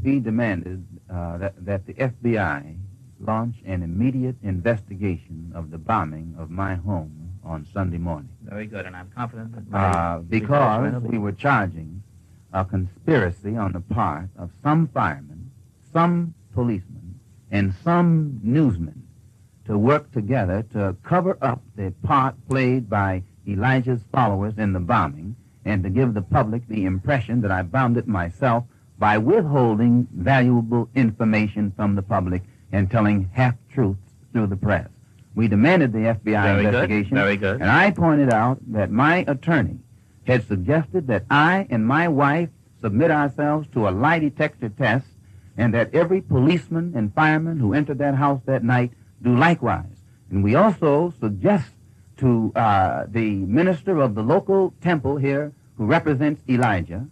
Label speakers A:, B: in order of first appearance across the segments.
A: We demanded that the FBI launch an immediate investigation of the bombing of my home on Sunday morning.
B: Very good, and I'm confident that
A: because we were charging a conspiracy on the part of some firemen, some policemen, and some newsmen to work together to cover up the part played by Elijah's followers in the bombing and to give the public the impression that I bombed it myself by withholding valuable information from the public and telling half-truths through the press. We demanded the FBI investigation.
B: Very good.
A: And I pointed out that my attorney had suggested that I and my wife submit ourselves to a lie detector test and that every policeman and fireman who entered that house that night do likewise. And we also suggest to the minister of the local temple here who represents Elijah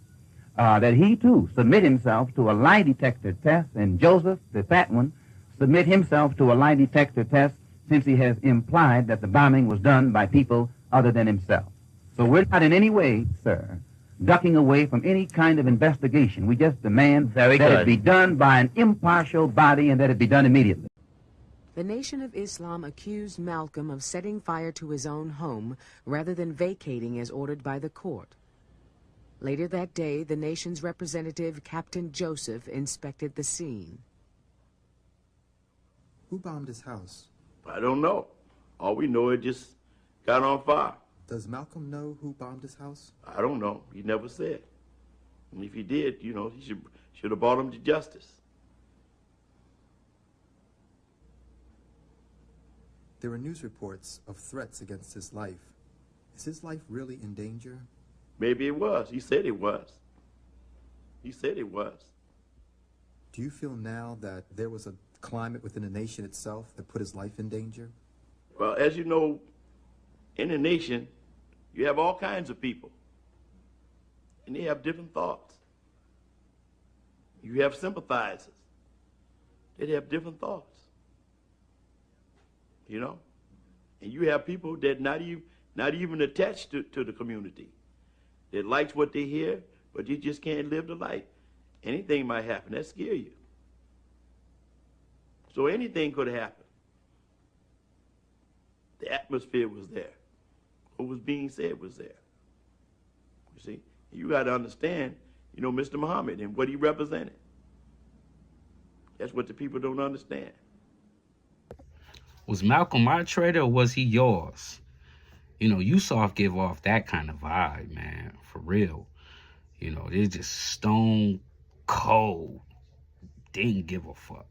A: that he too submit himself to a lie detector test, and Joseph, the fat one, submit himself to a lie detector test since he has implied that the bombing was done by people other than himself. So we're not in any way, sir, ducking away from any kind of investigation. We just demand that it be done by an impartial body and that it be done immediately.
C: The Nation of Islam accused Malcolm of setting fire to his own home rather than vacating as ordered by the court. Later that day, the nation's representative, Captain Joseph, inspected the scene.
D: Who bombed his house?
E: I don't know. All we know, it just got on fire.
D: Does Malcolm know who bombed his house?
E: I don't know. He never said. And if he did, you know, he should have brought him to justice.
D: There were news reports of threats against his life. Is his life really in danger?
E: Maybe it was. He said it was. He said it was.
D: Do you feel now that there was a climate within the nation itself that put his life in danger?
E: Well, as you know, in the nation, you have all kinds of people. And they have different thoughts. You have sympathizers. They have different thoughts. You know? And you have people that not even attached to the community. That likes what they hear, but you just can't live the life. Anything might happen. That scare you. So anything could happen. The atmosphere was there. What was being said was there. You see? You got to understand, you know, Mr. Muhammad and what he represented. That's what the people don't understand.
F: Was Malcolm my traitor or was he yours? You know, Yusuf give off that kind of vibe, man, for real. You know, they're just stone cold. Didn't give a fuck.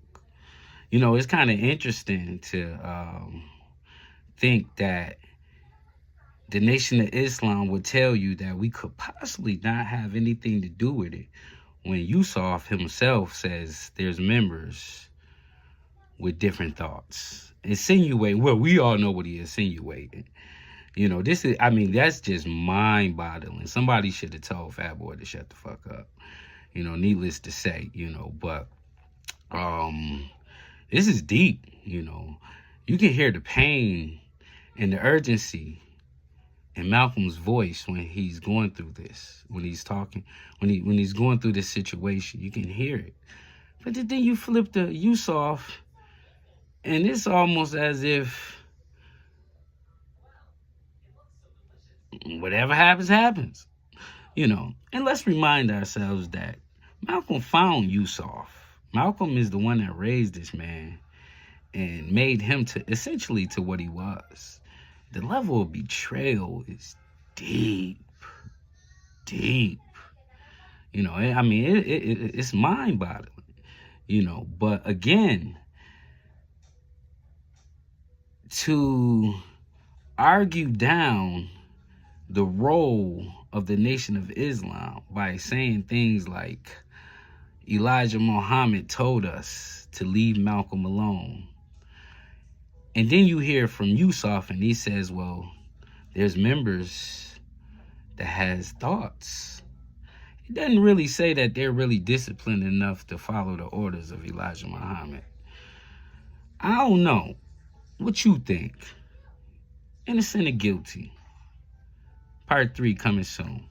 F: You know, it's kind of interesting to think that the Nation of Islam would tell you that we could possibly not have anything to do with it when Yusuf himself says there's members with different thoughts. Insinuating, well, we all know what he insinuated. You know, this is, I mean, that's just mind-boggling. Somebody should have told Fat Boy to shut the fuck up. You know, needless to say, you know, but this is deep, you know. You can hear the pain and the urgency in Malcolm's voice when he's going through this, when he's talking, when he's going through this situation. You can hear it. But then you flip the Yusuf, and it's almost as if whatever happens, happens. You know, and let's remind ourselves that Malcolm found Yusuf. Malcolm is the one that raised this man and made him to essentially to what he was. The level of betrayal is deep, deep. You know, I mean, it's mind-boggling, you know. But again, to argue down the role of the Nation of Islam by saying things like Elijah Muhammad told us to leave Malcolm alone. And then you hear from Yusuf and he says, well, there's members that has thoughts. He doesn't really say that they're really disciplined enough to follow the orders of Elijah Muhammad. I don't know. What you think? Innocent or guilty? Part 3 coming soon.